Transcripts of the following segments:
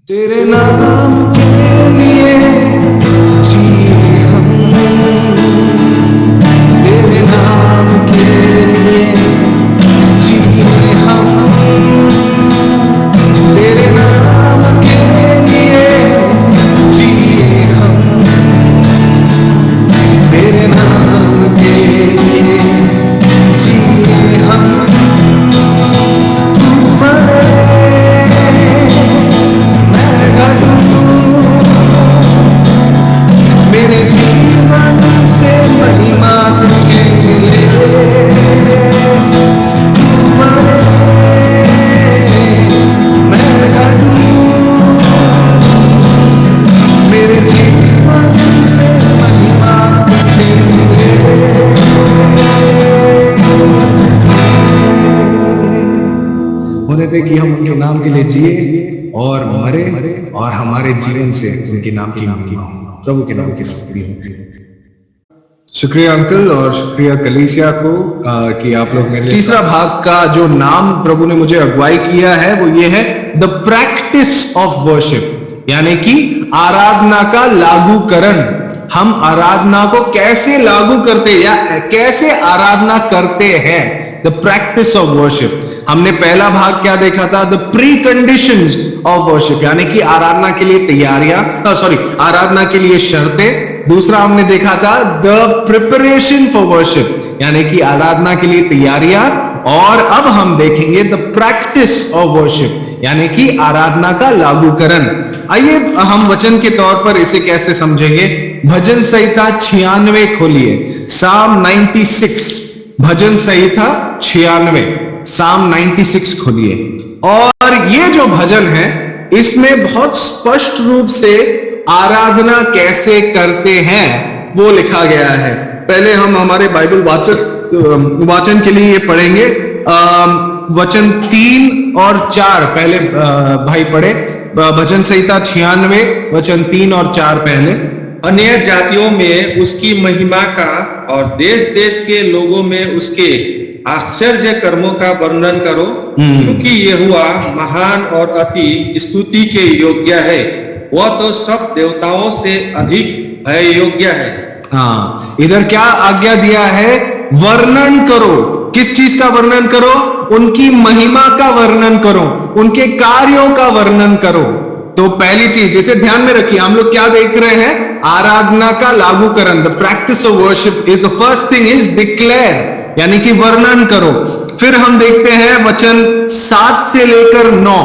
तेरे नाम के लिए जिए हम, तेरे नाम के लिए जिए हम, तेरे नाम के लिए जिए हम, तेरे नाम के लिए जिए हम। तू मेरे जीवन से महिमा तुझे मिले, तू मरे मैं घटूं, मेरे जीवन से महिमा तुझे मिले। होने दे कि हम उनके नाम के लिए जिए और मरे और हमारे जीवन से उनके नाम की महिमा हो, प्रभु के नाम की स्तुति हो। शुक्रिया अंकल और शुक्रिया कलीसिया को कि आप लोग मेरे तीसरा भाग का जो नाम प्रभु ने मुझे अगुवाई किया है वो ये है द प्रैक्टिस ऑफ वर्शिप, यानी कि आराधना का लागूकरण। हम आराधना को कैसे लागू करते या कैसे आराधना करते हैं, द प्रैक्टिस ऑफ वर्शिप। हमने पहला भाग क्या देखा था, the pre conditions of worship, यानी कि आराधना के लिए तैयारियां, आराधना के लिए शर्तें। दूसरा हमने देखा था द प्रिपरेशन फॉर वर्शिप, यानी कि आराधना के लिए तैयारियां। और अब हम देखेंगे द प्रैक्टिस ऑफ वर्शिप, यानी कि आराधना का लागूकरण। आइए हम वचन के तौर पर इसे कैसे समझेंगे। भजन संहिता 96 खोलिए, साम 96, भजन संहिता 96, साम 96 खोलिए। और ये जो भजन है इसमें बहुत स्पष्ट रूप से आराधना कैसे करते हैं वो लिखा गया है। पहले हम हमारे बाइबल वाचन के लिए ये पढ़ेंगे, वचन 3 और 4 पहले भाई पढ़े। भजन संहिता 96 वचन 3 और 4 पहले। अन्य जातियों में उसकी महिमा का और देश देश के लोगों में उसके आश्चर्य कर्मों का वर्णन करो, क्योंकि यहोवा महान और अति स्तुति के योग्य है, वह तो सब देवताओं से अधिक भय योग्य है। हाँ, इधर क्या आज्ञा दिया है, वर्णन करो। किस चीज का वर्णन करो, उनकी महिमा का वर्णन करो, उनके कार्यों का वर्णन करो। तो पहली चीज इसे ध्यान में रखिए, हम लोग क्या देख रहे हैं, आराधना का लागूकरण। The practice of worship is the first thing is declare, यानी कि वर्णन करो। फिर हम देखते हैं वचन 7 से लेकर 9।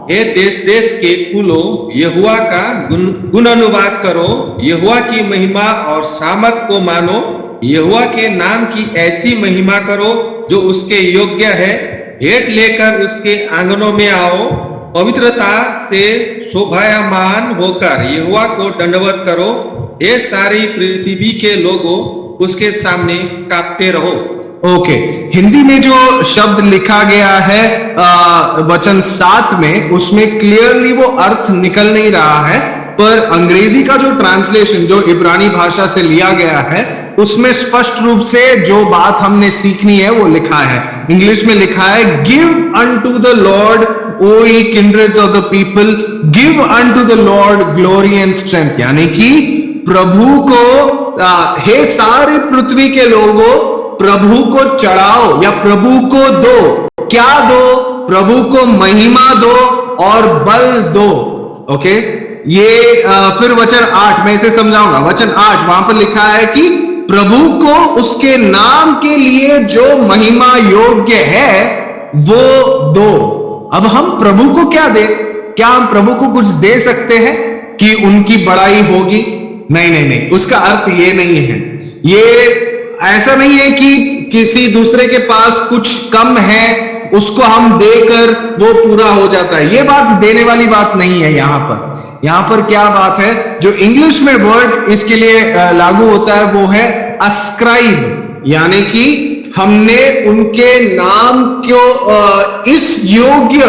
हे देश देश के कुलों, यहोवा का गुण अनुवाद करो, यहोवा की महिमा और सामर्थ को मानो, यहोवा के नाम की ऐसी महिमा करो जो उसके योग्य है। भेंट लेकर उसके आंगनों में आओ, पवित्रता से शोभायमान होकर यहोवा को दंडवत करो। हे सारी पृथ्वी के लोगों, उसके सामने कांपते रहो। ओके, हिंदी में जो शब्द लिखा गया है वचन 7 में, उसमें क्लियरली वो अर्थ निकल नहीं रहा है, पर अंग्रेजी का जो ट्रांसलेशन जो इब्रानी भाषा से लिया गया है उसमें स्पष्ट रूप से जो बात हमने सीखनी है वो लिखा है। इंग्लिश में लिखा है, give unto the lord O ye kindreds of the people, give unto the Lord glory and strength, यानी कि प्रभु को हे सारी पृथ्वी के लोगों, प्रभु को चढ़ाओ या प्रभु को दो। क्या दो, प्रभु को महिमा दो और बल दो। ओके, ये फिर वचन 8 मैं इसे समझाऊंगा। वचन 8 वहां पर लिखा है कि प्रभु को उसके नाम के लिए जो महिमा योग्य है वो दो। अब हम प्रभु को क्या दे, क्या हम प्रभु को कुछ दे सकते हैं कि उनकी बड़ाई होगी? नहीं नहीं नहीं, उसका अर्थ ये नहीं है। ये ऐसा नहीं है कि किसी दूसरे के पास कुछ कम है उसको हम देकर वो पूरा हो जाता है। ये बात देने वाली बात नहीं है। यहां पर क्या बात है, जो इंग्लिश में वर्ड इसके लिए लागू होता है वो है अस्क्राइब, यानी कि हमने उनके नाम को इस योग्य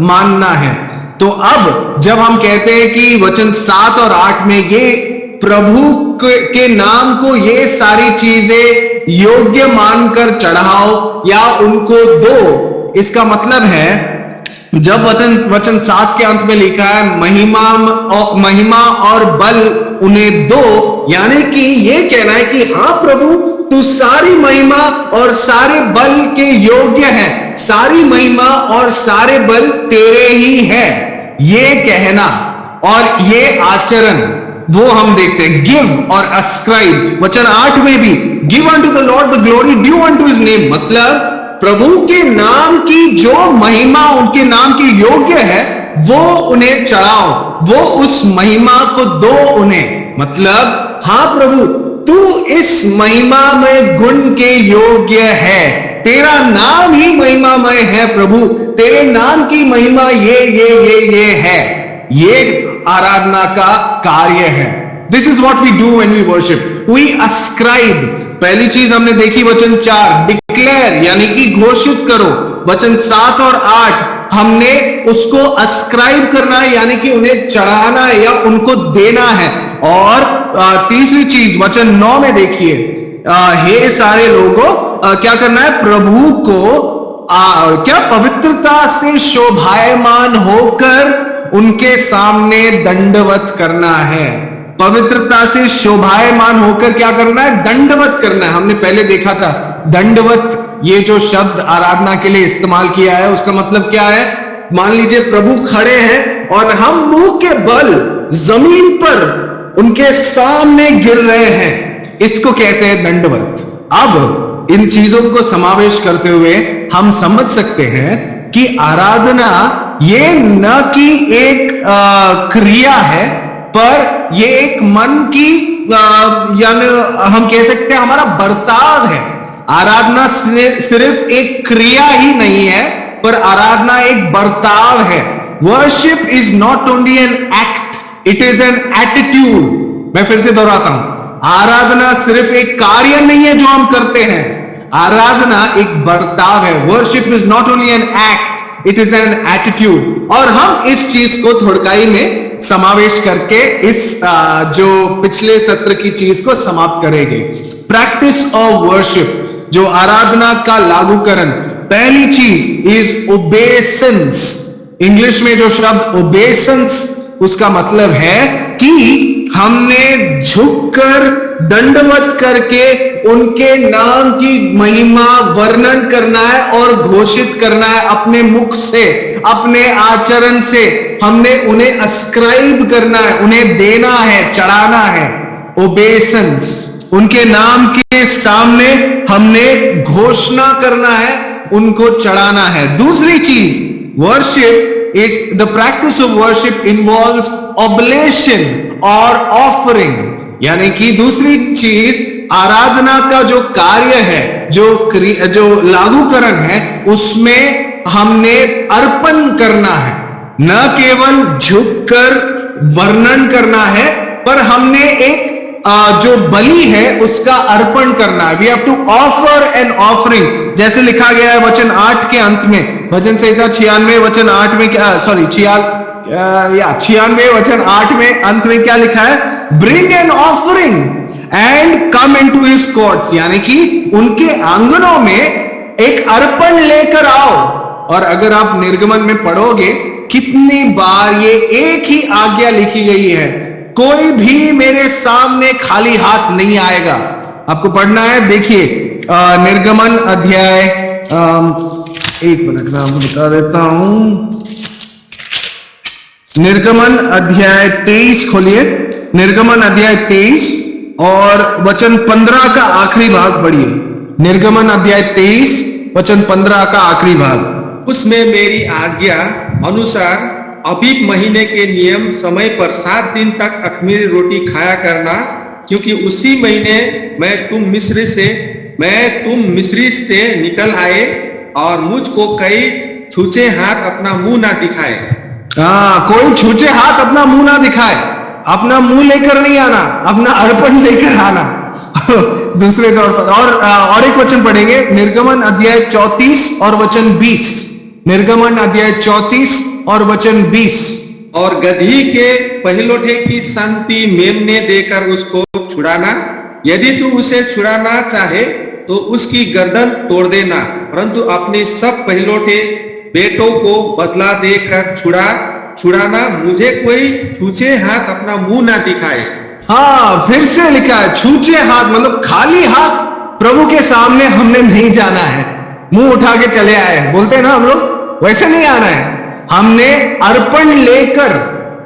मानना है। तो अब जब हम कहते हैं कि वचन 7 और 8 में ये प्रभु के नाम को ये सारी चीजें योग्य मानकर चढ़ाओ या उनको दो, इसका मतलब है जब वचन 7 के अंत में लिखा है महिमा और बल उन्हें दो, यानी कि ये कहना है कि हाँ प्रभु, तू सारी महिमा और सारे बल के योग्य है, सारी महिमा और सारे बल तेरे ही है, ये कहना और ये आचरण वो हम देखते हैं। गिव और अस्क्राइब, वचन 8 में भी give unto the Lord the glory due unto his name, मतलब प्रभु के नाम की जो महिमा उनके नाम के योग्य है वो उन्हें चढ़ाओ, वो उस महिमा को दो उन्हें। मतलब हाँ प्रभु, तू इस महिमामय गुण के योग्य है, तेरा नाम ही महिमामय है प्रभु, तेरे नाम की महिमा ये है। ये आराधना का कार्य है। This is what we do when we worship, we ascribe. पहली चीज हमने देखी वचन 4, डिक्लेयर यानी कि घोषित करो। वचन 7 और 8 हमने उसको अस्क्राइब करना है, यानी कि उन्हें चढ़ाना है या उनको देना है। और तीसरी चीज वचन 9 में देखिए, हे सारे लोगों, क्या करना है? प्रभु को क्या पवित्रता से शोभायमान होकर उनके सामने दंडवत करना है। पवित्रता से शोभायमान होकर क्या करना है? दंडवत करना है। हमने पहले देखा था दंडवत, ये जो शब्द आराधना के लिए इस्तेमाल किया है उसका मतलब क्या है? मान लीजिए प्रभु खड़े हैं और हम मुंह के बल जमीन पर उनके सामने गिर रहे हैं, इसको कहते हैं दंडवत। अब इन चीजों को समावेश करते हुए हम समझ सकते हैं कि आराधना ये न कि एक क्रिया है, पर ये एक मन की यानी हम कह सकते हैं हमारा बर्ताव है। आराधना सिर्फ एक क्रिया ही नहीं है, पर आराधना एक बर्ताव है। Worship is not only an act, it is an attitude. मैं फिर से दोहराता हूं, आराधना सिर्फ एक कार्य नहीं है जो हम करते हैं, आराधना एक बर्ताव है। Worship is not only an act, it is an attitude. और हम इस चीज को थोड़काई में समावेश करके इस जो पिछले सत्र की चीज को समाप्त करेंगे। प्रैक्टिस ऑफ वर्शिप, जो आराधना का लागूकरण, पहली चीज इज ओबेसेंस। इंग्लिश में जो शब्द ओबेसेंस, उसका मतलब है कि हमने झुककर दंडवत करके उनके नाम की महिमा वर्णन करना है और घोषित करना है अपने मुख से, अपने आचरण से। हमने उन्हें अस्क्राइब करना है, उन्हें देना है, चढ़ाना है। ओबेसेंस, उनके नाम के सामने हमने घोषणा करना है, उनको चढ़ाना है। दूसरी चीज, worship, the practice of worship involves oblation और offering, यानी कि दूसरी चीज आराधना का जो कार्य है, जो लागूकरण है, उसमें हमने अर्पण करना है। न केवल झुककर वर्णन करना है, पर हमने एक जो बलि है उसका अर्पण करना है। We have to offer an offering, जैसे लिखा गया है वचन 8 के अंत में, भजन संहिता 96 वचन 8 में, क्या 96 वचन 8 में अंत में क्या लिखा है? Bring an offering and come into his courts, यानी कि उनके आंगनों में एक अर्पण लेकर आओ। और अगर आप निर्गमन में पढ़ोगे, कितनी बार ये एक ही आज्ञा लिखी गई है, कोई भी मेरे सामने खाली हाथ नहीं आएगा। आपको पढ़ना है, देखिए निर्गमन अध्याय, एक मिनट में आपको बता देता हूं। निर्गमन अध्याय 23 खोलिए, निर्गमन अध्याय 23 और वचन 15 का आखिरी भाग पढ़िए। निर्गमन अध्याय 23 वचन 15 का आखिरी भाग। उसमें मेरी आज्ञा अनुसार अबीब महीने के नियम समय पर 7 दिन तक अख़मीरी रोटी खाया करना, क्योंकि उसी महीने मैं तुम मिस्री से निकल आए और मुझको कई छूचे हाथ अपना मुंह ना दिखाए। कोई छूचे हाथ अपना मुंह ना दिखाए, अपना मुंह लेकर नहीं आना, अपना अर्पण लेकर आना। दूसरे तौर पर और एक वचन पढ़ेंगे, निर्गमन अध्याय 34 और वचन 20। निर्गमन अध्याय 34 और वचन 20। और गधी के पहिलोठे की संति मेमने देकर उसको छुड़ाना, यदि तू उसे छुड़ाना चाहे तो उसकी गर्दन तोड़ देना, परंतु अपने सब पहिलोठे बेटों को बदला देकर छुड़ाना, मुझे कोई छूछे हाथ अपना मुंह ना दिखाए। हाँ, फिर से लिखा है छूछे हाथ, मतलब खाली हाथ प्रभु के सामने हमने नहीं जाना है, मुंह उठा के चले आए, बोलते हैं ना हम लोग, वैसे नहीं आना है। हमने अर्पण लेकर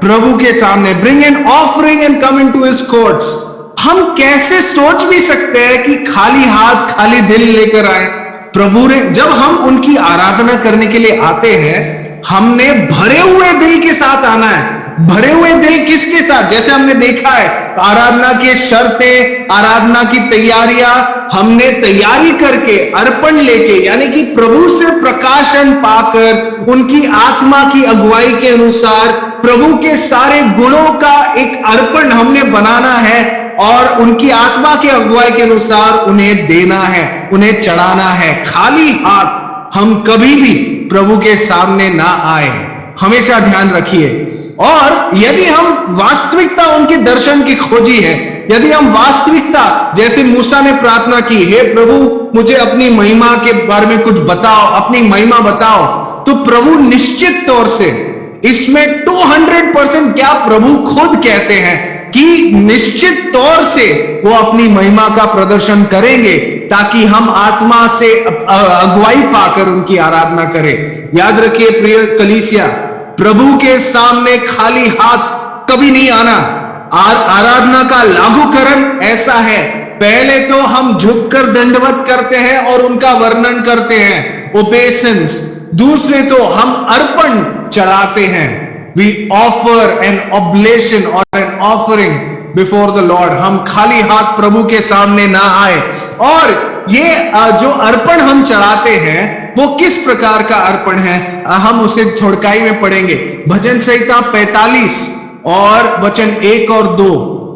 प्रभु के सामने, bring an offering and come into his courts. हम कैसे सोच भी सकते हैं कि खाली हाथ खाली दिल लेकर आए? प्रभु ने, जब हम उनकी आराधना करने के लिए आते हैं, हमने भरे हुए दिल के साथ आना है। भरे हुए दिल किसके साथ? जैसे हमने देखा है आराधना के शर्तें, आराधना की तैयारियां, हमने तैयारी करके अर्पण लेके, यानी कि प्रभु से प्रकाशन पाकर, उनकी आत्मा की अगुवाई के अनुसार प्रभु के सारे गुणों का एक अर्पण हमने बनाना है और उनकी आत्मा की अगुवाई के अनुसार उन्हें देना है, उन्हें चढ़ाना है। खाली हाथ हम कभी भी प्रभु के सामने ना आए, हमेशा ध्यान रखिए। और यदि हम वास्तविकता उनके दर्शन की खोजी है, यदि हम वास्तविकता, जैसे मूसा ने प्रार्थना की, हे प्रभु मुझे अपनी महिमा के बारे में कुछ बताओ, अपनी महिमा बताओ, तो प्रभु निश्चित तौर से इसमें 200% क्या प्रभु खुद कहते हैं कि निश्चित तौर से वो अपनी महिमा का प्रदर्शन करेंगे, ताकि हम आत्मा से अगुवाई पाकर उनकी आराधना करें। याद रखिए प्रिय कलीसिया, प्रभु के सामने खाली हाथ कभी नहीं आना। आराधना का लागूकरण ऐसा है, पहले तो हम झुककर दंडवत करते हैं और उनका वर्णन करते हैं, ओबेसेंस। दूसरे तो हम अर्पण चढ़ाते हैं, वी ऑफर एन ऑब्लेशन और an offering before the Lord. हम खाली हाथ प्रभु के सामने ना आए। और ये जो अर्पण हम चढ़ाते हैं वो किस प्रकार का अर्पण है, हम उसे थोड़काई में पढ़ेंगे। भजन संहिता 45 और वचन 1 और 2।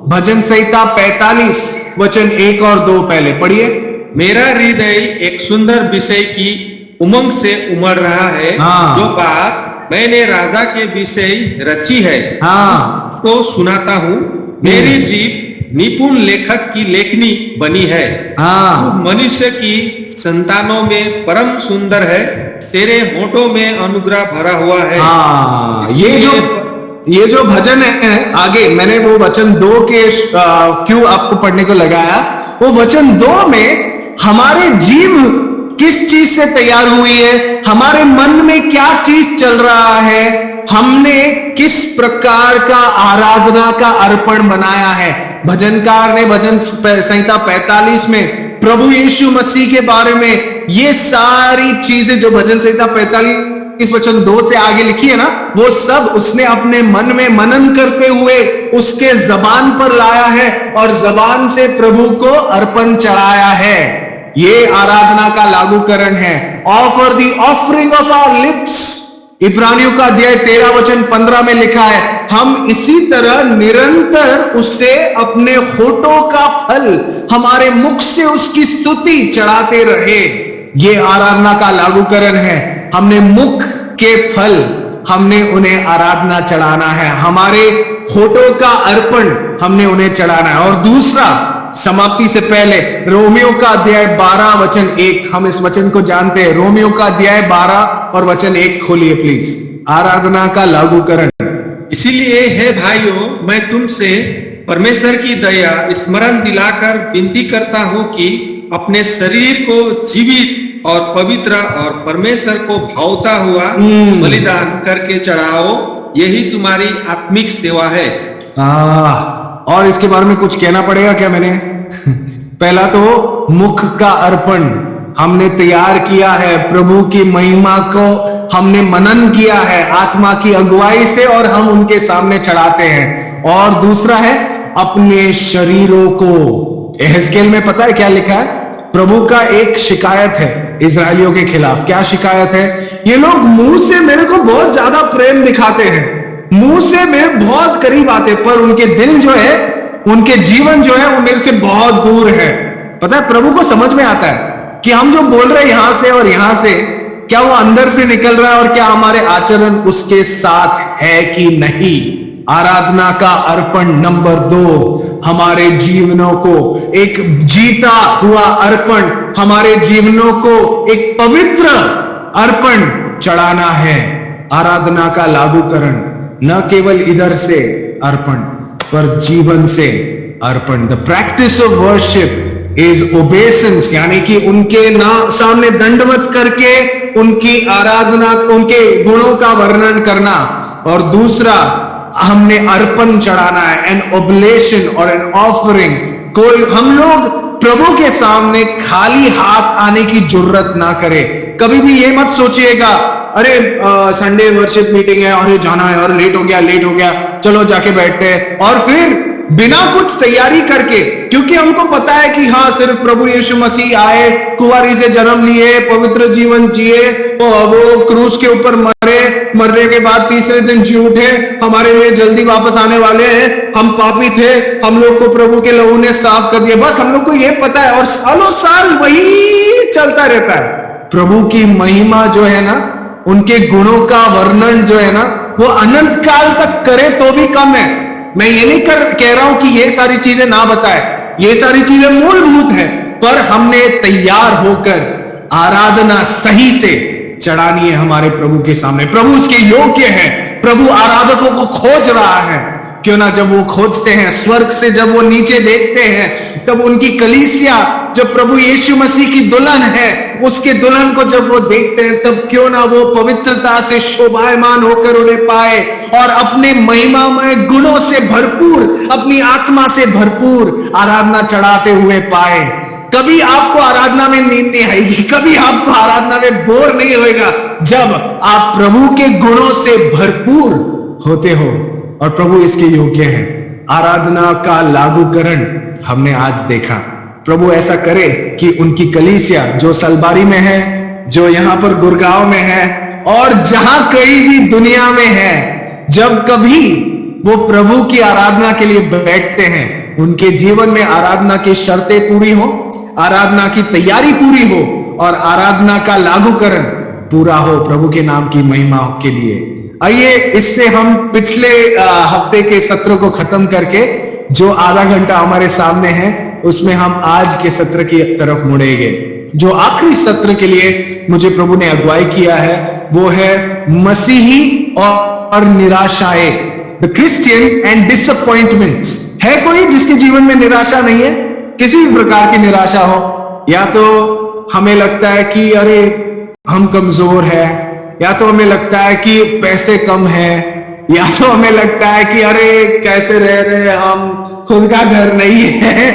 भजन संहिता 45 वचन 1 और 2 पहले पढ़िए। मेरा हृदय एक सुंदर विषय की उमंग से उमड़ रहा है, हाँ। जो बात मैंने राजा के विषय रची है, हाँ। उसको सुनाता हूँ। मेरी जीभ निपुण लेखक की लेखनी बनी है, हाँ। तू मनुष्य की संतानों में परम सुंदर है, तेरे होठों में अनुग्रह भरा हुआ है। हाँ, ये जो भजन है, आगे मैंने वो वचन 2 के क्यों आपको पढ़ने को लगाया, वो वचन 2 में हमारे जीव किस चीज से तैयार हुई है, हमारे मन में क्या चीज चल रहा है, हमने किस प्रकार का आराधना का अर्पण बनाया है। भजनकार ने भजन संहिता 45 में प्रभु यीशु मसीह के बारे में ये सारी चीजें जो भजन संहिता 45 वचन 2 से आगे लिखी है ना, वो सब उसने अपने मन में मनन करते हुए उसके जबान पर लाया है और जबान से प्रभु को अर्पण चढ़ाया है। ये आराधना का लागूकरण है। Offer the offering of our lips. इब्रानियों का अध्याय 13 वचन 15 में लिखा है, हम इसी तरह निरंतर उससे अपने होठों का फल, हमारे मुख से उसकी स्तुति चढ़ाते रहे। ये आराधना का लागूकरण है। हमने मुख के फल, हमने उन्हें आराधना चढ़ाना है, हमारे होठों का अर्पण हमने उन्हें चढ़ाना है। और दूसरा, समाप्ति से पहले रोमियो का अध्याय 12 वचन 1, हम इस वचन को जानते हैं। रोमियो का अध्याय 12 और वचन 1 खोलिए प्लीज। आराधना का लागूकरण। इसीलिए हे भाइयों, मैं तुमसे परमेश्वर की दया स्मरण दिलाकर विनती करता हूं कि अपने शरीर को जीवित और पवित्र और परमेश्वर को भावता हुआ बलिदान करके चढ़ाओ, यही तुम्हारी आत्मिक सेवा है। और इसके बारे में कुछ कहना पड़ेगा क्या मैंने? पहला तो मुख का अर्पण हमने तैयार किया है, प्रभु की महिमा को हमने मनन किया है आत्मा की अगुवाई से और हम उनके सामने चढ़ाते हैं। और दूसरा है अपने शरीरों को। एहजकेल में पता है क्या लिखा है? प्रभु का एक शिकायत है इजरायलियों के खिलाफ। क्या शिकायत है? ये लोग मुंह से मेरे को बहुत ज्यादा प्रेम दिखाते हैं, मुंह से मेरे बहुत करीब आते, पर उनके दिल जो है, उनके जीवन जो है वो मेरे से बहुत दूर है। पता है, प्रभु को समझ में आता है कि हम जो बोल रहे हैं यहां से और यहां से, क्या वो अंदर से निकल रहा है और क्या हमारे आचरण उसके साथ है कि नहीं। आराधना का अर्पण नंबर 2, हमारे जीवनों को एक जीता हुआ अर्पण, हमारे जीवनों को एक पवित्र अर्पण चढ़ाना है, आराधना का लागूकरण, न केवल इधर से अर्पण पर जीवन से अर्पण। The practice of worship is obeisance, यानी कि उनके ना सामने दंडवत करके उनकी आराधना, उनके गुणों का वर्णन करना। और दूसरा, हमने अर्पण चढ़ाना है, एन ओब्लेशन और एन ऑफरिंग। कोई हम लोग प्रभु के सामने खाली हाथ आने की जरूरत ना करे। कभी भी ये मत सोचिएगा अरे संडे वर्शिप मीटिंग है और ये जाना है और लेट हो गया, चलो जाके बैठते हैं, और फिर बिना कुछ तैयारी करके, क्योंकि हमको पता है कि हाँ सिर्फ प्रभु यीशु मसीह आए, कुंवारी से जन्म लिए, पवित्र जीवन जिए, वो क्रूस के ऊपर मरने के बाद तीसरे दिन जी उठे, हमारे लिए जल्दी वापस आने वाले हैं, हम पापी थे, हम लोग को प्रभु के लहू ने साफ कर दिया, बस हम लोग को ये पता है, और सालों साल वही चलता रहता है। प्रभु की महिमा जो है ना, उनके गुणों का वर्णन जो है ना, वो अनंत काल तक करे तो भी कम है। मैं ये नहीं कह रहा हूं कि ये सारी चीजें ना बताए, ये सारी चीजें मूलभूत है, पर हमने तैयार होकर आराधना सही से चढ़ानी है हमारे प्रभु के सामने। प्रभु उसके योग्य है, प्रभु आराधकों को खोज रहा है। क्यों ना जब वो खोजते हैं, स्वर्ग से जब वो नीचे देखते हैं, तब उनकी कलीसिया जो प्रभु यीशु मसीह की दुल्हन है, उसके दुल्हन को जब वो देखते हैं, तब क्यों ना वो पवित्रता से शोभायमान होकर उन्हें पाए और अपने महिमामय गुणों से भरपूर, अपनी आत्मा से भरपूर आराधना चढ़ाते हुए पाए। कभी आपको आराधना में नींद नहीं आएगी, कभी आपको आराधना में बोर नहीं होएगा, जब आप प्रभु के गुणों से भरपूर होते हो और प्रभु इसके योग्य है। आराधना का लागूकरण हमने आज देखा। प्रभु ऐसा करे कि उनकी कलीसिया जो सलबारी में है, जो यहां पर गुड़गांव में है, और जहां कहीं भी दुनिया में है, जब कभी वो प्रभु की आराधना के लिए बैठते हैं, उनके जीवन में आराधना की शर्तें पूरी हो, आराधना की तैयारी पूरी हो और आराधना का लागूकरण पूरा हो प्रभु के नाम की महिमा के लिए। आइए इससे हम पिछले हफ्ते के सत्र को खत्म करके जो आधा घंटा हमारे सामने है, उसमें हम आज के सत्र की तरफ मुड़ेंगे। जो आखिरी सत्र के लिए मुझे प्रभु ने अगुवाई किया है, वो है मसीही और निराशाएं, द क्रिश्चियन एंड डिसअपॉइंटमेंट्स। है कोई जिसके जीवन में निराशा नहीं है? किसी भी प्रकार की निराशा हो, या तो हमें लगता है कि अरे हम कमजोर है, या तो हमें लगता है कि पैसे कम है, या तो हमें लगता है कि अरे कैसे रह रहे हम, खुद का घर नहीं है।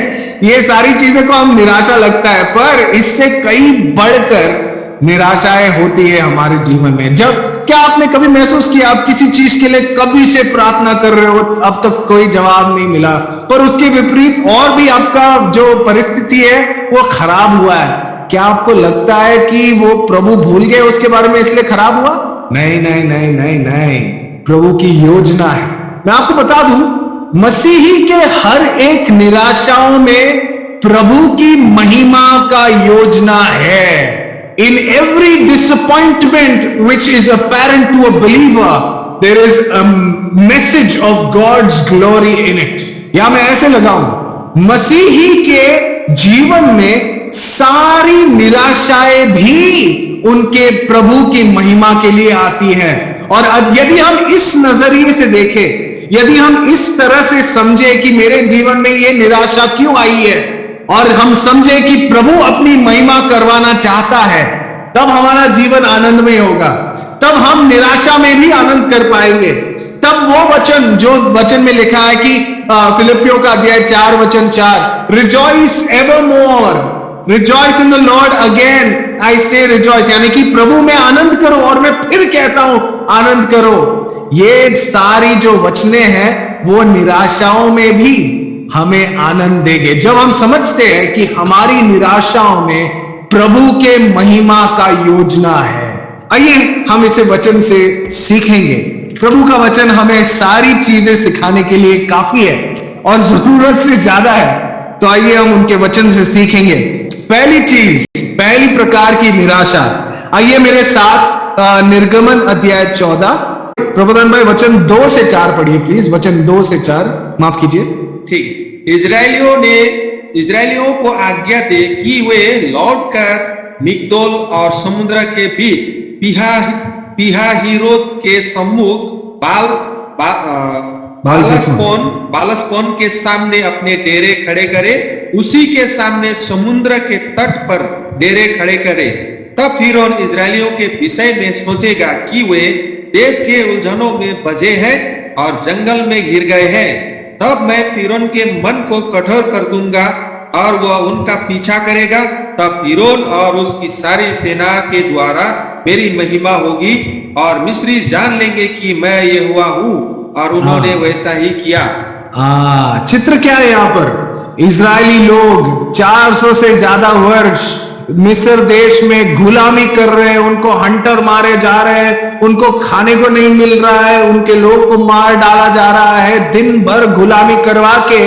ये सारी चीजें को हम निराशा लगता है, पर इससे कई बढ़कर निराशाएं होती है हमारे जीवन में। जब क्या आपने कभी महसूस किया आप किसी चीज के लिए कभी से प्रार्थना कर रहे हो, अब तक कोई जवाब नहीं मिला, पर उसके विपरीत और भी आपका जो परिस्थिति है वो खराब हुआ है? क्या आपको लगता है कि वो प्रभु भूल गए उसके बारे में इसलिए खराब हुआ? नहीं नहीं नहीं नहीं नहीं, प्रभु की योजना है। मैं आपको बता दूं, मसीही के हर एक निराशाओं में प्रभु की महिमा का योजना है। In every disappointment which is apparent to a believer, there is a message of God's glory in it. या मैं ऐसे लगाऊं, मसीही के जीवन में सारी निराशाएं भी उनके प्रभु की महिमा के लिए आती है। और यदि हम इस नजरिए से देखें, यदि हम इस तरह से समझे कि मेरे जीवन में ये निराशा क्यों आई है, और हम समझे कि प्रभु अपनी महिमा करवाना चाहता है, तब हमारा जीवन आनंदमय होगा। तब हम निराशा में भी आनंद कर पाएंगे। तब वो वचन जो वचन में लिखा है कि फिलिपियों का अध्याय 4:4, rejoice evermore, rejoice in the Lord, again I say rejoice, यानी कि प्रभु में आनंद करो, और मैं फिर कहता हूं आनंद करो। ये सारी जो वचने हैं वो निराशाओं में भी हमें आनंद देंगे, जब हम समझते हैं कि हमारी निराशाओं में प्रभु के महिमा का योजना है। आइए हम इसे वचन से सीखेंगे। प्रभु का वचन हमें सारी चीजें सिखाने के लिए काफी है और जरूरत से ज्यादा है, तो आइए हम उनके वचन से सीखेंगे। पहली चीज, पहली प्रकार की निराशा, आइए मेरे साथ निर्गमन अध्याय 14, प्रबोधन भाई वचन 2 से 4 पढ़िए प्लीज, वचन 2 से 4, माफ कीजिए। ठीक, इजरायलियों को आज्ञा दे कि वे लौटकर मिग्दोल और समुद्र के बीच पिहाहिरोत के सम्मुख बालस्पोन के सामने अपने डेरे खड़े करे, उसी के सामने समुद्र के तट पर डेरे खड़े करे। तब फिरौन इजरायलियों के विषय में सोचेगा कि वे देश के उलझनों में बझे हैं और जंगल में घिर गए हैं। तब मैं फिरौन के मन को कठोर कर दूंगा और वह उनका पीछा करेगा। तब फिरौन और उसकी सारी सेना के द्वारा मेरी महिमा होगी और मिस्री जान लेंगे कि मैं यहोवा हूं। और उन्होंने वैसा ही किया। चित्र क्या है यहाँ पर? इजरायली लोग 400 से ज्यादा वर्ष मिस्र देश में गुलामी कर रहे हैं, उनको हंटर मारे जा रहे हैं, उनको खाने को नहीं मिल रहा है, उनके लोग को मार डाला जा रहा है। दिन भर गुलामी करवा के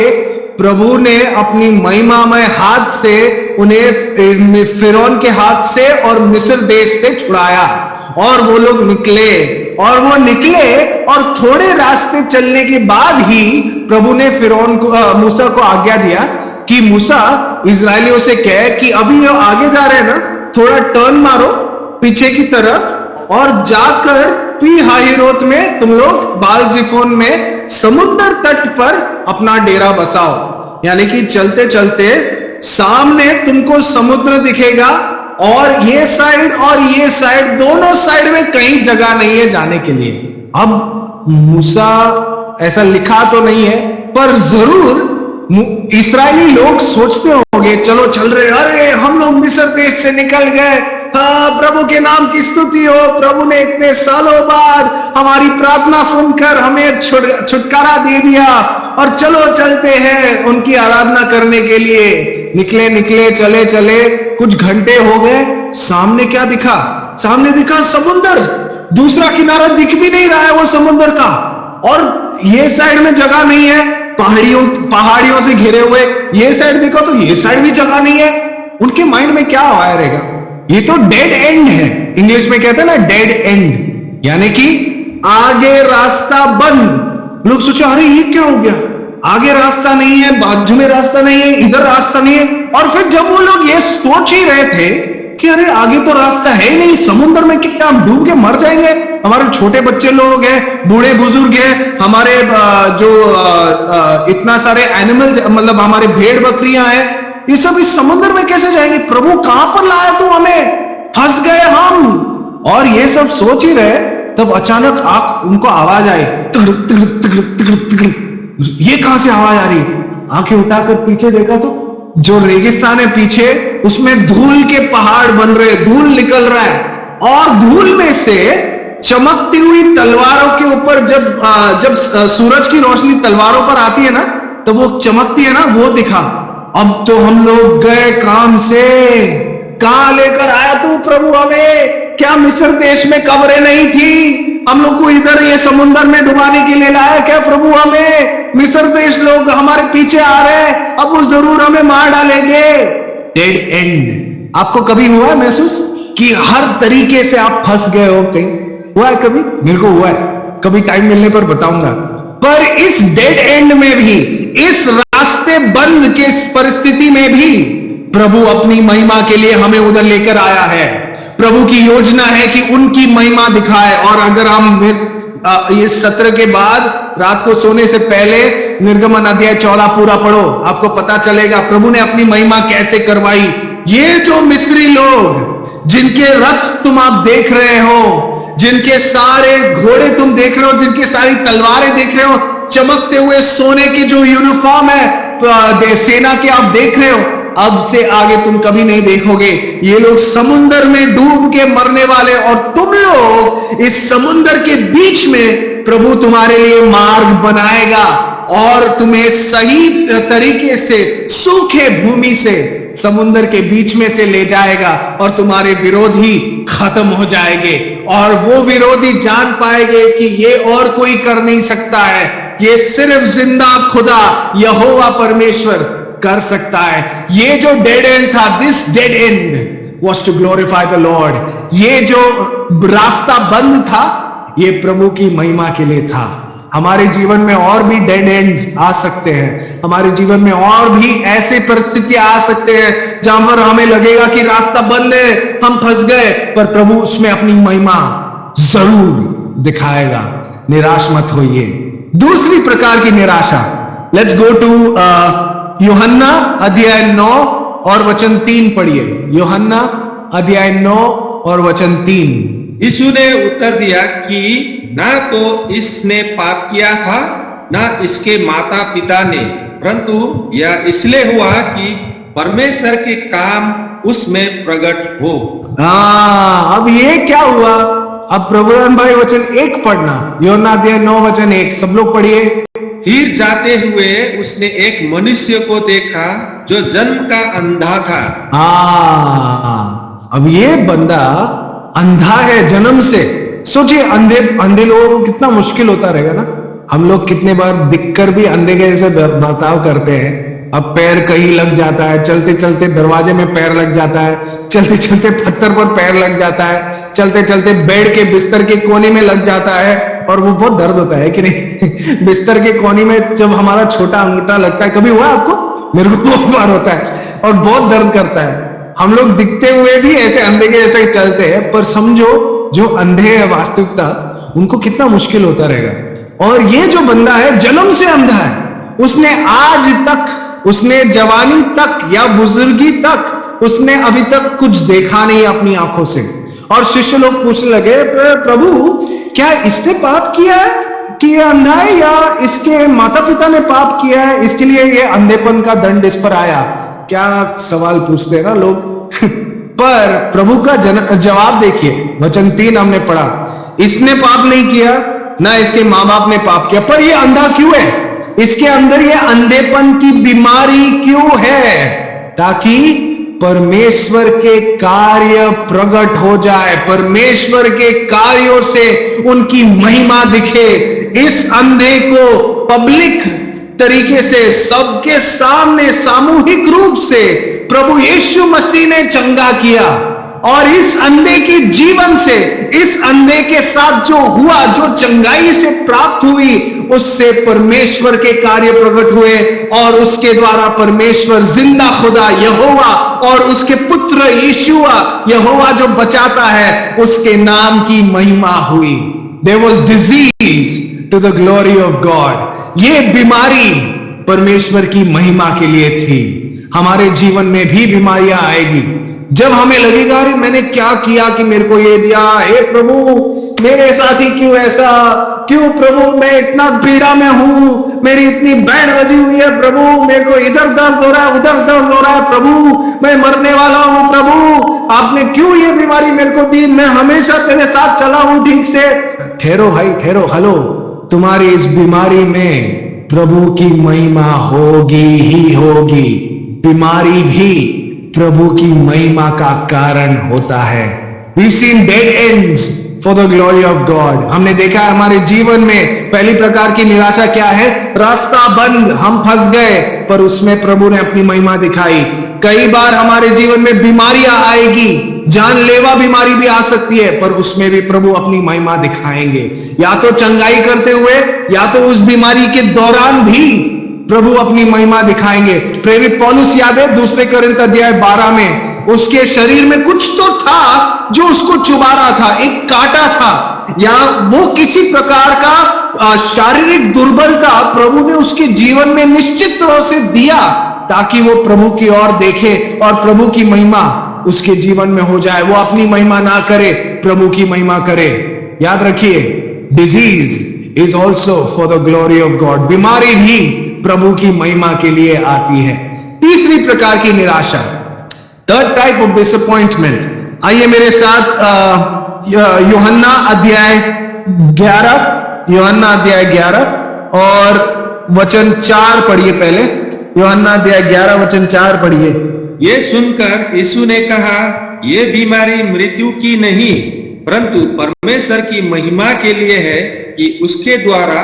प्रभु ने अपनी महिमामय हाथ से उन्हें फिरौन के हाथ से और मिस्र देश से छुड़ाया और वो लोग निकले और थोड़े रास्ते चलने के बाद ही प्रभु ने फिरौन को मूसा को आज्ञा दिया कि मूसा इजरायलियों से कहे कि अभी ये आगे जा रहे हैं ना, थोड़ा टर्न मारो पीछे की तरफ और जाकर पी हाहिरोत में तुम लोग बाल-जिफोन में समुद्र तट पर अपना डेरा बसाओ। यानी कि चलते चलते सामने तुमको समुद्र दिखेगा और ये साइड दोनों साइड में कहीं जगह नहीं है जाने के लिए। अब मूसा ऐसा लिखा तो नहीं है, पर जरूर इस्राएली लोग सोचते होंगे चलो चल रहे, अरे हम लोग मिस्र देश से निकल गए, प्रभु के नाम की स्तुति हो, प्रभु ने इतने सालों बाद हमारी प्रार्थना सुनकर हमें छुटकारा दे दिया और चलो चलते हैं उनकी आराधना करने के लिए। निकले चले कुछ घंटे हो गए, सामने क्या दिखा? सामने दिखा समुद्र, दूसरा किनारा दिख भी नहीं रहा है वो समुद्र का, और ये साइड में जगह नहीं है, पहाड़ियों से घिरे हुए। ये साइड देखो तो ये साइड भी जगह नहीं है। उनके माइंड में क्या आया रहेगा? ये तो डेड एंड है, इंग्लिश में कहते हैं ना डेड एंड, यानी कि आगे रास्ता बंद। लोग सोचे अरे ये क्या हो गया, आगे रास्ता नहीं है, बाजू में रास्ता नहीं है, इधर रास्ता नहीं है। और फिर जब वो लोग ये सोच ही रहे थे कि अरे आगे तो रास्ता है ही नहीं, समुद्र में क्या हम डूब के मर जाएंगे, हमारे छोटे बच्चे लोग हैं, बूढ़े बुजुर्ग हैं, हमारे जो इतना सारे एनिमल्स, मतलब हमारे भेड़ बकरियां हैं, ये सब इस समुद्र में कैसे जाएंगे? प्रभु कहां पर लाया तू हमें, फंस गए हम। और ये सब सोच ही रहे, तब अचानक उनको आवाज आई, तिगड़ तिगड़ तिगड़ तिगड़ तिगड़। ये कहां से आवाज आ रही? आंखें उठाकर पीछे देखा तो जो रेगिस्तान है पीछे, उसमें धूल के पहाड़ बन रहे, धूल निकल रहा है, और धूल में से चमकती हुई तलवारों के ऊपर जब सूरज की रोशनी तलवारों पर आती है ना, तो वो चमकती है ना, वो दिखा। अब तो हम लोग गए काम से, कहां लेकर आया तू प्रभु हमें? क्या मिस्र देश में कब्रें नहीं थी? हम लोग को इधर ये समुद्र में डुबाने के लिए लाया क्या प्रभु हमें? मिस्र देश लोग हमारे पीछे आ रहे हैं, अब वो जरूर हमें मार डालेंगे। Dead and. आपको कभी हुआ महसूस कि हर तरीके से आप फंस गए हो कहीं? हुआ है कभी? मेरे को हुआ है, कभी टाइम मिलने पर बताऊंगा। पर इस डेड एंड में भी, इस रास्ते बंद के परिस्थिति में भी प्रभु अपनी महिमा के लिए हमें उधर लेकर आया है। प्रभु की योजना है कि उनकी महिमा दिखाए। और अगर हम इस सत्र के बाद रात को सोने से पहले निर्गमन अध्याय 14 पूरा पढ़ो, आपको पता चलेगा प्रभु ने अपनी महिमा कैसे करवाई। ये जो मिस्री लोग, जिनके रथ तुम आप देख रहे हो, जिनके सारे घोड़े तुम देख रहे हो, जिनकी सारी तलवारें देख रहे हो, चमकते हुए सोने की जो यूनिफॉर्म है सेना के आप देख रहे हो, अब से आगे तुम कभी नहीं देखोगे। ये लोग समुद्र में डूब के मरने वाले, और तुम लोग इस समुद्र के बीच में प्रभु तुम्हारे लिए मार्ग बनाएगा और तुम्हें सही तरीके से सूखे भूमि से समुद्र के बीच में से ले जाएगा, और तुम्हारे विरोधी खत्म हो जाएंगे। और वो विरोधी जान पाएंगे कि ये और कोई कर नहीं सकता है, ये सिर्फ जिंदा खुदा यहोवा परमेश्वर कर सकता है। ये जो डेड एंड था, this dead end was to glorify the lord. ये जो रास्ता बंद था, ये प्रभु की महिमा के लिए था। हमारे जीवन में और भी डेड एंड्स आ सकते हैं, हमारे जीवन में और भी ऐसे परिस्थितियां आ सकते हैं जहां पर हमें लगेगा कि रास्ता बंद है, हम फंस गए, पर प्रभु उसमें अपनी महिमा जरूर दिखाएगा। निराश मत होइए। दूसरी प्रकार की निराशा, लेट्स गो टू यूहन्ना अध्याय 9 और वचन 3 पढ़िए। यूहन्ना अध्याय 9 और वचन 3। यीशु ने उत्तर दिया कि ना तो इसने पाप किया था ना इसके माता पिता ने, परंतु यह इसलिए हुआ कि परमेश्वर के काम उसमें प्रकट हो। अब ये क्या हुआ? अब प्रभुदान भाई वचन 1 पढ़ना, यूहन्ना अध्याय 9 वचन 1, सब लोग पढ़िए। फिर जाते हुए उसने एक मनुष्य को देखा जो जन्म का अंधा था। अब ये बंदा अंधा है जन्म से। सोचिए, अंधे लोगों को कितना मुश्किल होता रहेगा ना। हम लोग कितने बार दिखकर भी अंधे के जैसे बर्ताव करते हैं। अब पैर कहीं लग जाता है, चलते चलते दरवाजे में पैर लग जाता है, चलते चलते पत्थर पर पैर लग जाता है, चलते चलते बेड के बिस्तर के कोने में लग जाता है, और वो बहुत दर्द होता है कि नहीं। बिस्तर के कोने में जब हमारा छोटा अंगूठा लगता है, कभी हुआ आपको? मेरे को बहुत बार होता है और बहुत दर्द करता है। हम लोग दिखते हुए भी ऐसे अंधे के जैसे चलते हैं, पर समझो जो अंधे है वास्तविकता, उनको कितना मुश्किल होता रहेगा। और ये जो बंदा है जन्म से अंधा है, उसने आज तक, उसने जवानी तक या बुजुर्गी तक, उसने अभी तक कुछ देखा नहीं अपनी आंखों से। और शिष्य लोग पूछने लगे, प्रभु क्या इसने पाप किया है कि ये अंधा है, या इसके माता पिता ने पाप किया है, इसके लिए ये अंधेपन का दंड इस पर आया? क्या सवाल पूछते हैं ना लोग। पर प्रभु का जवाब देखिए, वचन 3 हमने पढ़ा, इसने पाप नहीं किया ना इसके मां बाप ने पाप किया, पर ये अंधा क्यों है? इसके अंदर ये अंधेपन की बीमारी क्यों है? ताकि परमेश्वर के कार्य प्रकट हो जाए, परमेश्वर के कार्यों से उनकी महिमा दिखे। इस अंधे को पब्लिक तरीके से, सबके सामने सामूहिक रूप से प्रभु यीशु मसीह ने चंगा किया, और इस अंधे के जीवन से, इस अंधे के साथ जो हुआ, जो चंगाई से प्राप्त हुई, उससे परमेश्वर के कार्य प्रकट हुए, और उसके द्वारा परमेश्वर जिंदा खुदा यहोवा और उसके पुत्र यीशुआ यहोवा जो बचाता है, उसके नाम की महिमा हुई। There was disease to the glory of God. ये बीमारी परमेश्वर की महिमा के लिए थी। हमारे जीवन में भी बीमारियां आएगी जब हमें लगेगा, अरे मैंने क्या किया कि मेरे को ये दिया, हे प्रभु मेरे साथ ही क्यों ऐसा, क्यों प्रभु मैं इतना पीड़ा में हूं, मेरी इतनी बैंड बजी हुई है प्रभु, मेरे को इधर दर्द हो रहा है, उधर दर्द हो रहा है प्रभु, मैं मरने वाला हूं प्रभु, आपने क्यों ये बीमारी मेरे को दी, मैं हमेशा तेरे साथ चला हूं ठीक से। ठहरो भाई, ठहरो, हेलो, तुम्हारी इस बीमारी में प्रभु की महिमा होगी ही होगी। बीमारी भी प्रभु की महिमा का कारण होता है। We've seen dead ends for the glory of God. हमने देखा है हमारे जीवन में पहली प्रकार की निराशा क्या है? रास्ता बंद, हम फंस गए, पर उसमें प्रभु ने अपनी महिमा दिखाई। कई बार हमारे जीवन में बीमारियां आएगी, जानलेवा बीमारी भी आ सकती है, पर उसमें भी प्रभु अपनी महिमा दिखाएंगे, या तो चंगाई करते हुए, या तो उस बीमारी के दौरान भी प्रभु अपनी महिमा दिखाएंगे। प्रेरित पौलुस याद है 2 कोरिन्थ अध्याय 12 में, उसके शरीर में कुछ तो था जो उसको चुभा रहा था, एक कांटा था, या वो किसी प्रकार का शारीरिक दुर्बलता प्रभु ने उसके जीवन में निश्चित तरह से दिया, ताकि वो प्रभु की ओर देखे और प्रभु की महिमा उसके जीवन में हो जाए। वो अपनी महिमा ना करे, प्रभु की महिमा करे। याद रखिए, disease is also for the glory of God. बीमारी भी प्रभु की महिमा के लिए आती है। तीसरी प्रकार की निराशा, थर्ड टाइप ऑफ डिसअपॉइंटमेंट। आइए मेरे साथ यूहन्ना अध्याय 11, यूहन्ना अध्याय 11 और वचन 4 पढ़िए। पहले यूहन्ना अध्याय 11 वचन 4 पढ़िए। ये सुनकर यीशु ने कहा, ये बीमारी मृत्यु की नहीं, परंतु परमेश्वर की महिमा के लिए है, कि उसके द्वारा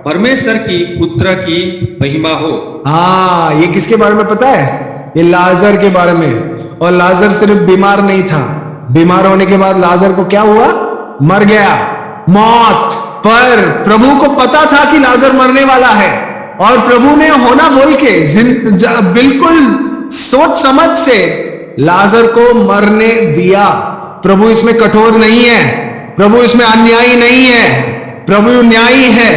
परमेश्वर की पुत्र की महिमा हो। हाँ, ये किसके बारे में पता है? ये लाजर के बारे में। और लाजर सिर्फ बीमार नहीं था, बीमार होने के बाद लाजर को क्या हुआ? मर गया। मौत पर प्रभु को पता था कि लाजर मरने वाला है, और प्रभु ने होना बोल के बिल्कुल सोच समझ से लाजर को मरने दिया। प्रभु इसमें कठोर नहीं है, प्रभु इसमें अन्यायी नहीं है, प्रभु न्यायी है,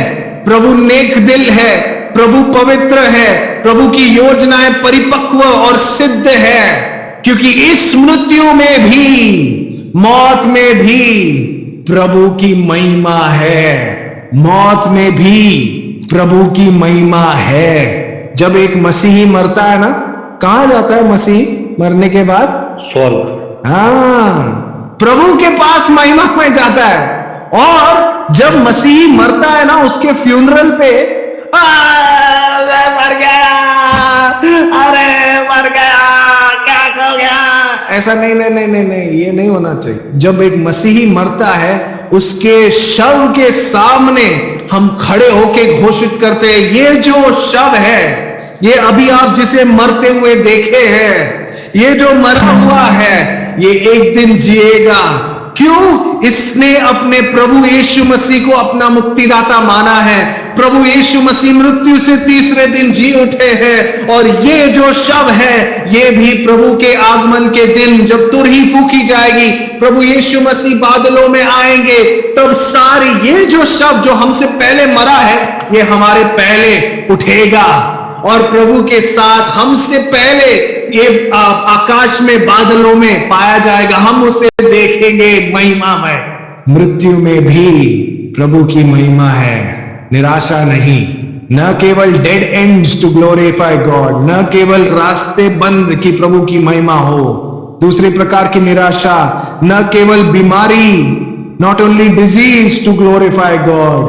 प्रभु नेक दिल है, प्रभु पवित्र है, प्रभु की योजनाएं परिपक्व और सिद्ध है, क्योंकि इस मृत्यु में भी, मौत में भी प्रभु की महिमा है। मौत में भी प्रभु की महिमा है। जब एक मसीही मरता है ना, कहां जाता है मसीही मरने के बाद? स्वर्ग। हाँ, प्रभु के पास महिमा में जाता है। और जब मसीही मरता है ना, उसके फ्यूनरल पे मर गया, अरे मर गया, क्या हो गया, ऐसा नहीं नहीं नहीं नहीं नहीं, ये नहीं होना चाहिए। जब एक मसीही मरता है, उसके शव के सामने हम खड़े होके घोषित करते हैं, ये जो शव है, ये अभी आप जिसे मरते हुए देखे हैं, ये जो मरा हुआ है, ये एक दिन जिएगा। क्यों? इसने अपने प्रभु यीशु मसीह को अपना मुक्तिदाता माना है। प्रभु यीशु मसीह मृत्यु से तीसरे दिन जी उठे हैं, और ये जो शव है, ये भी प्रभु के आगमन के दिन, जब तुरही फूकी जाएगी, प्रभु यीशु मसीह बादलों में आएंगे, तब सारी ये जो शव जो हमसे पहले मरा है, ये हमारे पहले उठेगा, और प्रभु के साथ हमसे पहले ये आकाश में बादलों में पाया जाएगा। हम उसे देखेंगे महिमा में। मृत्यु में भी प्रभु की महिमा है, निराशा नहीं। न केवल dead ends to glorify God, न केवल रास्ते बंद की प्रभु की महिमा हो। दूसरी प्रकार की निराशा, न केवल बीमारी, not only disease to glorify God,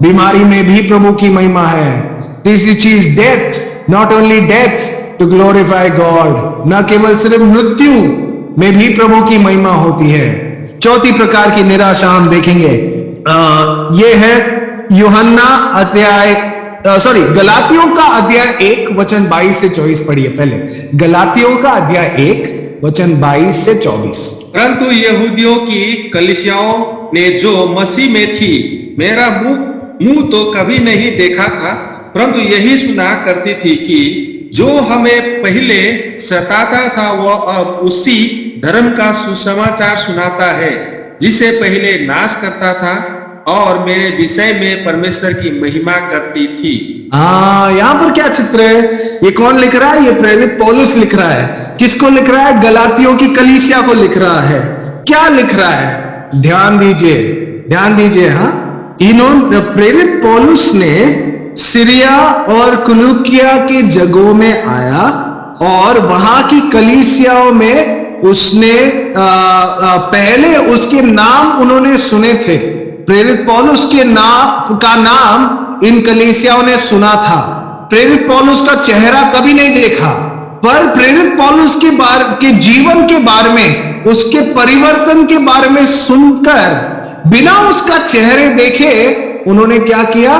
बीमारी में भी प्रभु की महिमा है। तीसरी चीज death, not only death to glorify God, न केवल सिर्फ मृत्यु में भी प्रभु की महिमा होती है। चौथी प्रकार की निराशा हम देखेंगे, ये है यूहन्ना अध्याय गलातियों का अध्याय 1 वचन 22 से 24 पढ़िए। पहले गलातियों का अध्याय 1 वचन 22 से 24। परंतु यहूदियों की कलीसियाओं ने जो मसीह में थी, मेरा मुंह तो कभी नहीं देखा था, परंतु यही सुना करती थी कि जो हमें पहले सताता था, वह अब उसी धर्म का सुसमाचार सुनाता है, जिसे पहले नाश करता था और मेरे विषय में परमेश्वर की महिमा करती थी। यहाँ पर क्या चित्र है? ये कौन लिख रहा है? ये प्रेरित पौलुस लिख रहा है। किसको लिख रहा है? गलातियों की कलीसिया को लिख रहा है। क्या लिख रहा है? ध्यान दीजिए, ध्यान दीजिए। हाँ, इन्होंने, प्रेरित पौलुस ने सीरिया और कुलुकिया के जगहों में आया और वहां की कलीसियाओं में उसने पहले उसके नाम उन्होंने सुने थे। प्रेरित पौलुस के नाम इन कलीसियाओं ने सुना था। प्रेरित पौलुस का चेहरा कभी नहीं देखा, पर प्रेरित पौलुस के जीवन के बारे में, उसके परिवर्तन के बारे में सुनकर, बिना उसका चेहरे देखे, उन्होंने क्या किया?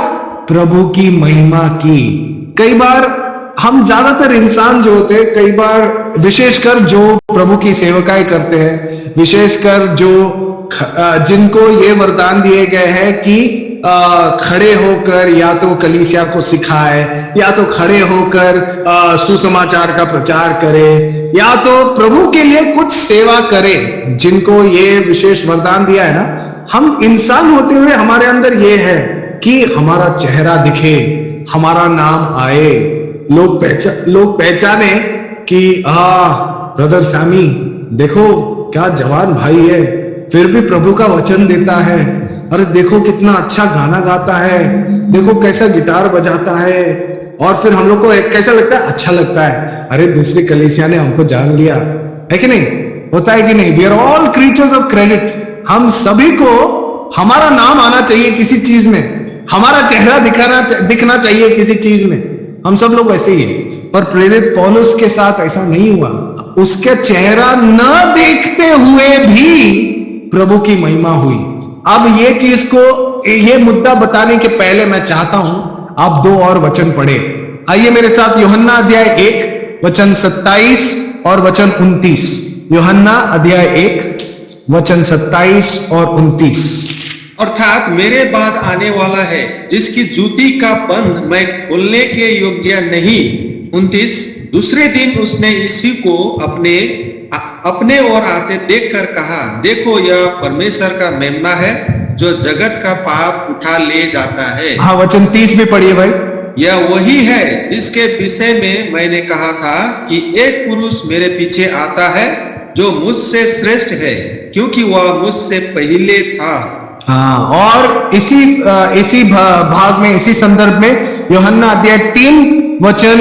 प्रभु की महिमा की। कई बार हम, ज्यादातर इंसान जो होते हैं, कई बार विशेषकर जो प्रभु की सेवकाई करते हैं, विशेषकर जो जिनको ये वरदान दिए गए हैं कि खड़े होकर या तो कलीसिया को सिखाए, या तो खड़े होकर सुसमाचार का प्रचार करे, या तो प्रभु के लिए कुछ सेवा करे, जिनको ये विशेष वरदान दिया है ना, हम इंसान होते हुए हमारे अंदर ये है कि हमारा चेहरा दिखे, हमारा नाम आए, लोग पहचाने कि ब्रदर सैमी देखो क्या जवान भाई है, फिर भी प्रभु का वचन देता है। अरे देखो कितना अच्छा गाना गाता है, देखो कैसा गिटार बजाता है। और फिर हम लोग को कैसा लगता है? अच्छा लगता है। अरे दूसरी कलीसिया ने हमको जान लिया, है कि नहीं? होता है कि नहीं? We are all creatures of credit. हम सभी को हमारा नाम आना चाहिए किसी चीज में, हमारा चेहरा दिखना चाहिए किसी चीज में। हम सब लोग वैसे ही हैं। पर प्रेरित पौलुस के साथ ऐसा नहीं हुआ। उसके चेहरा न देखते हुए भी प्रभु की महिमा हुई। अब ये चीज को, ये मुद्दा बताने के पहले मैं चाहता हूं आप 2 और वचन पढ़े। आइए मेरे साथ यूहन्ना अध्याय 1 वचन 27 और वचन 29। यूहन्ना अध्याय 1 वचन 27 और 29। अर्थात मेरे बाद आने वाला है जिसकी जूती का बंध मैं खोलने के योग्य नहीं। 29 दूसरे दिन उसने इसी को अपने ओर आते देखकर कहा, देखो यह परमेश्वर का मेमना है जो जगत का पाप उठा ले जाता है। हाँ, वचन 30 भी पढ़िए भाई। यह वही है जिसके विषय में मैंने कहा था कि एक पुरुष मेरे पीछे आता है जो मुझसे श्रेष्ठ है क्योंकि वह मुझसे पहले था। हाँ, और इसी भाग में, इसी संदर्भ में यूहन्ना अध्याय 3 वचन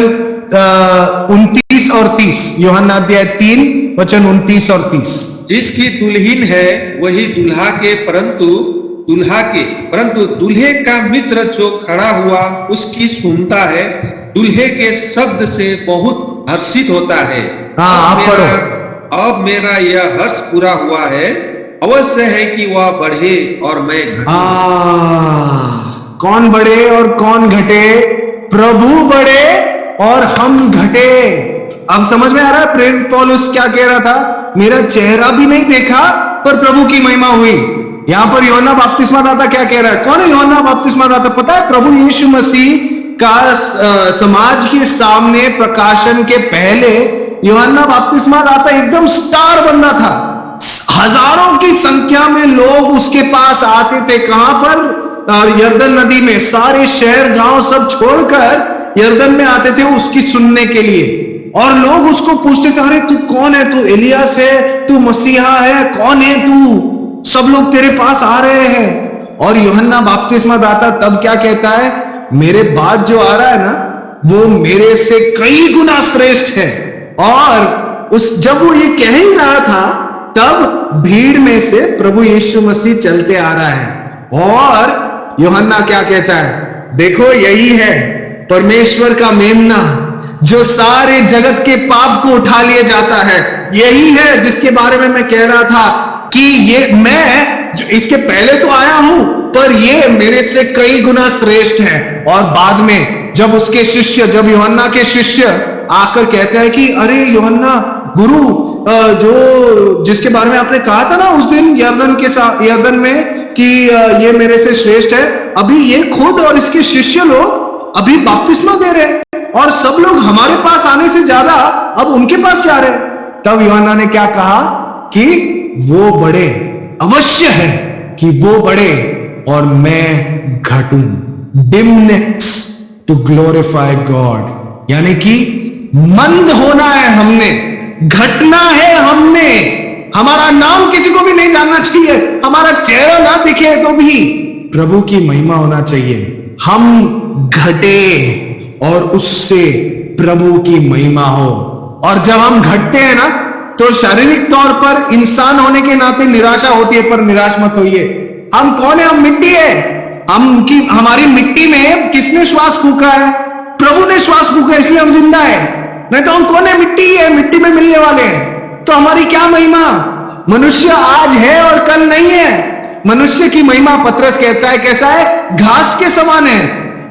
29 और 30, यूहन्ना अध्याय 3 वचन 29 और 30। जिसकी दुल्हीन है वही दूल्हा के परंतु दूल्हे का मित्र जो खड़ा हुआ उसकी सुनता है, दूल्हे के शब्द से बहुत हर्षित होता है। हाँ, आप पढ़ो। अब मेरा यह हर्ष पूरा हुआ है, अवश्य है कि वह बढ़े और मैं घटूं। कौन बढ़े और कौन घटे? प्रभु बढ़े और हम घटे। अब समझ में आ रहा है प्रेरित पौलुस क्या कह रहा था? मेरा चेहरा भी नहीं देखा पर प्रभु की महिमा हुई। यहां पर यूहन्ना बपतिस्मा दाता क्या कह रहा है? कौन है यूहन्ना बपतिस्मा दाता? पता है, प्रभु यीशु मसीह का समाज के सामने प्रकाशन के पहले यूहन्ना बपतिस्मा दाता एकदम स्टार बन रहा था। हजारों की संख्या में लोग उसके पास आते थे। कहां पर? यर्दन नदी में। सारे शहर गांव सब छोड़कर यर्दन में आते थे उसकी सुनने के लिए। और लोग उसको पूछते थे, अरे तू कौन है? तू एलियास है? तू मसीहा है? कौन है तू? सब लोग तेरे पास आ रहे हैं। और यूहन्ना बपतिस्मा दाता तब क्या कहता है? मेरे बाद जो आ रहा है ना, वो मेरे से कई गुना श्रेष्ठ है। और जब वो ये कह ही रहा था तब भीड़ में से प्रभु यीशु मसीह चलते आ रहा है। और यूहन्ना क्या कहता है? देखो यही है परमेश्वर का मेमना जो सारे जगत के पाप को उठा लिए जाता है। यही है जिसके बारे में मैं कह रहा था कि ये मैं जो इसके पहले तो आया हूं पर ये मेरे से कई गुना श्रेष्ठ है। और बाद में जब उसके शिष्य, जब यूहन्ना के शिष्य आकर कहते हैं कि अरे यूहन्ना गुरु, जो जिसके बारे में आपने कहा था ना उस दिन यर्दन में कि ये मेरे से श्रेष्ठ है, अभी ये खुद और इसके शिष्य लोग अभी बपतिस्मा दे रहे हैं और सब लोग हमारे पास आने से ज्यादा अब उनके पास जा रहे हैं। तब यूहन्ना ने क्या कहा कि वो बढ़े, अवश्य है कि वो बढ़े और मैं घटूं। डिमनेस टू ग्लोरीफाई गॉड, यानी कि मंद होना है हमने, घटना है हमने। हमारा नाम किसी को भी नहीं जानना चाहिए, हमारा चेहरा ना दिखे तो भी प्रभु की महिमा होना चाहिए। हम घटे और उससे प्रभु की महिमा हो। और जब हम घटते हैं ना तो शारीरिक तौर पर इंसान होने के नाते निराशा होती है, पर निराश मत होइए। हम कौन है? हम मिट्टी है। हमारी मिट्टी में किसने श्वास फूका है? प्रभु ने श्वास फूका, इसलिए हम जिंदा है। नहीं तो हम कौन है? मिट्टी है, मिट्टी में मिलने वाले हैं। तो हमारी क्या महिमा? मनुष्य आज है और कल नहीं है। मनुष्य की महिमा पतरस कहता है कैसा है? घास के समान है,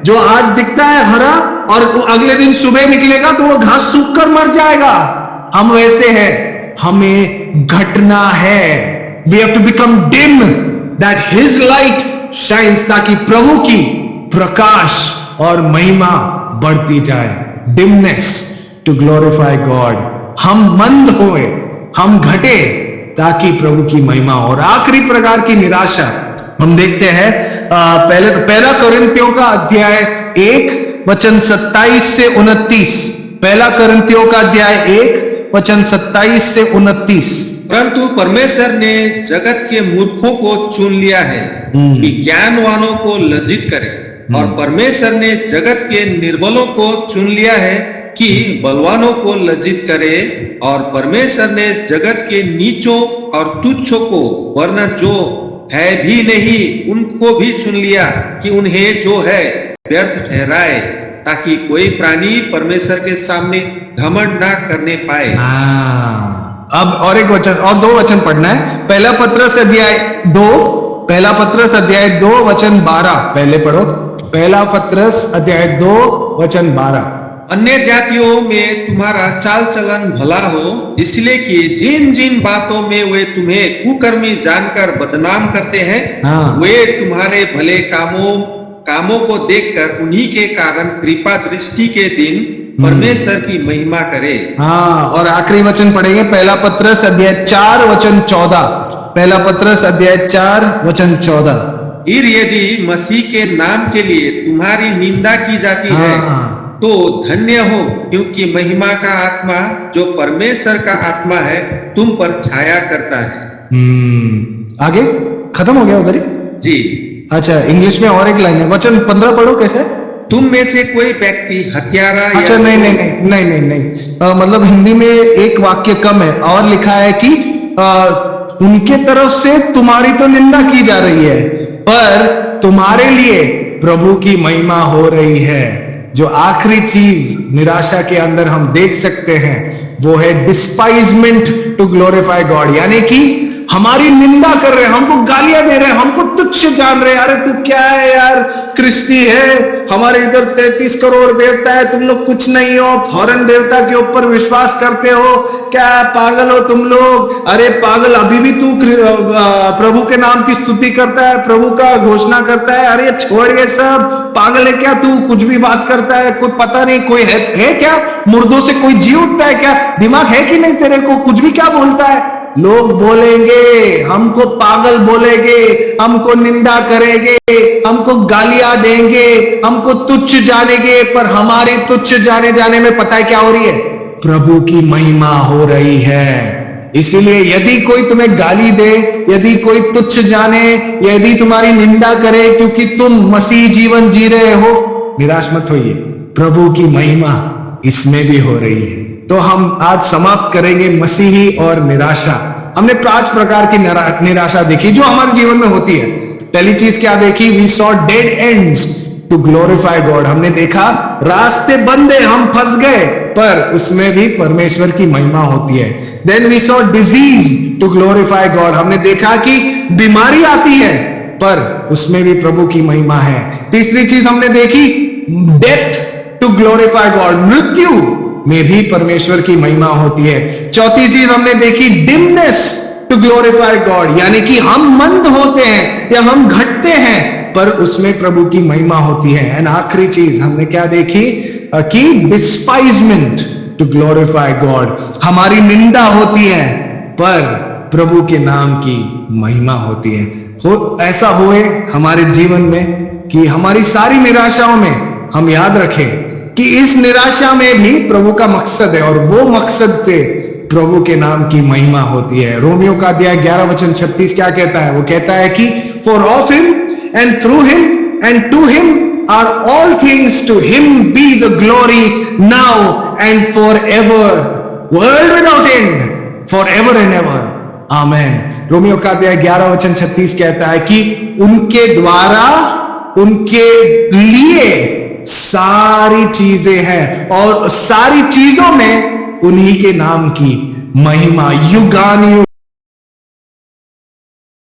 जो आज दिखता है हरा और अगले दिन सुबह निकलेगा तो वो घास सूख कर मर जाएगा। हम वैसे हैं, हमें घटना है। We have to become dim that his light shines, ताकि प्रभु की प्रकाश और महिमा बढ़ती जाए। Dimness to glorify God. हम मंद होए, हम घटे ताकि प्रभु की महिमा। और आखिरी प्रकार की निराशा हम देखते हैं पहला कोरिन्थियों का अध्याय 1 वचन 27 से 29। पहला कोरिन्थियों का अध्याय 1 वचन 27 से 29। परंतु परमेश्वर ने जगत के मूर्खों को चुन लिया है कि ज्ञानवानों को लज्जित करे, और परमेश्वर ने जगत के निर्बलों को चुन लिया है कि बलवानों को लज्जित करे, और परमेश्वर ने जगत के नीचों और तुच्छों को, वरना जो है भी नहीं उनको भी चुन लिया कि उन्हें जो है व्यर्थ ठहराए, ताकि कोई प्राणी परमेश्वर के सामने घमंड ना करने पाए। अब और एक वचन और 2 वचन पढ़ना है। पहला पत्रस अध्याय 2 वचन 12 पहले पढ़ो। पहला पत्रस अध्याय 2 वचन 12। अन्य जातियों में तुम्हारा चाल चलन भला हो, इसलिए कि जिन जिन बातों में वे तुम्हें कुकर्मी जानकर बदनाम करते हैं, हाँ। वे तुम्हारे भले कामों को देखकर उन्हीं के कारण कृपा दृष्टि के दिन परमेश्वर की महिमा करे। हाँ, और आखिरी वचन पढ़ेंगे, पहला पत्रस अध्याय 4 वचन 14। पहला पत्रस अध्याय 4 वचन 14। फिर यदि मसीह के नाम के लिए तुम्हारी निंदा की जाती है, तो धन्य हो, क्योंकि महिमा का आत्मा जो परमेश्वर का आत्मा है तुम पर छाया करता है। आगे खत्म हो गया उधर ही? जी। अच्छा, इंग्लिश में और एक लाइन है, वचन 15 पढ़ो। कैसे? तुम में से कोई व्यक्ति हत्यारा अच्छा, नहीं, मतलब हिंदी में एक वाक्य कम है, और लिखा है कि उनके तरफ से तुम्हारी तो निंदा की जा रही है, पर तुम्हारे लिए प्रभु की महिमा हो रही है। जो आखिरी चीज निराशा के अंदर हम देख सकते हैं वो है डिस्पाइजमेंट टू ग्लोरीफाई गॉड, यानी कि हमारी निंदा कर रहे हैं, हमको गालियां दे रहे हैं, हमको तुच्छ जान रहे हैं। अरे तू क्या है यार, क्रिस्ती है, हमारे इधर 33 करोड़ देवता है, तुम लोग कुछ नहीं हो, फॉरेन देवता के ऊपर विश्वास करते हो, क्या पागल हो तुम लोग। अरे पागल, अभी भी तू प्रभु के नाम की स्तुति करता है, प्रभु का घोषणा करता है। अरे छोड़ ये सब, पागल है क्या तू, कुछ भी बात करता है, कोई पता नहीं, कोई है क्या, मुर्दों से कोई जी उठता है क्या, दिमाग है कि नहीं तेरे को, कुछ भी क्या बोलता है। लोग बोलेंगे, हमको पागल बोलेंगे, हमको निंदा करेंगे, हमको गालियां देंगे, हमको तुच्छ जानेंगे, पर हमारी तुच्छ जाने में पता है क्या हो रही है? प्रभु की महिमा हो रही है। इसीलिए यदि कोई तुम्हें गाली दे, यदि कोई तुच्छ जाने, यदि तुम्हारी निंदा करे क्योंकि तुम मसीह जीवन जी रहे हो, निराश मत होइए, प्रभु की महिमा इसमें भी हो रही है। तो हम आज समाप्त करेंगे मसीही और निराशा। हमने 5 प्रकार की निराशा देखी जो हमारे जीवन में होती है। पहली चीज क्या देखी? We saw dead ends to glorify God. हमने देखा रास्ते बंद है, हम फंस गए, पर उसमें भी परमेश्वर की महिमा होती है। Then we saw disease to glorify God. हमने देखा कि बीमारी आती है, पर उसमें भी प्रभु की महिमा है। तीसरी चीज हमने देखी डेथ टू ग्लोरीफाई गॉड। मृत्यु में भी परमेश्वर की महिमा होती है। चौथी चीज हमने देखी डिमनेस टू ग्लोरीफाई गॉड, यानी कि हम मंद होते हैं या हम घटते हैं, पर उसमें प्रभु की महिमा होती है। एंड आखिरी चीज हमने क्या देखी कि डिस्पाइजमेंट टू ग्लोरीफाई गॉड, हमारी निंदा होती है पर प्रभु के नाम की महिमा होती है। ऐसा होए हमारे जीवन में कि हमारी सारी निराशाओं में हम याद रखें कि इस निराशा में भी प्रभु का मकसद है, और वो मकसद से प्रभु के नाम की महिमा होती है। रोमियो का अध्याय 11 वचन 36 क्या कहता है? वो कहता है कि for of him and through him and to him are all things, to him be the glory now and for ever, world without end, for ever and ever, amen. रोमियो का अध्याय 11 वचन 36 कहता है कि उनके द्वारा, उनके लिए सारी चीजें हैं, और सारी चीजों में उन्हीं के नाम की महिमा युगानुयुग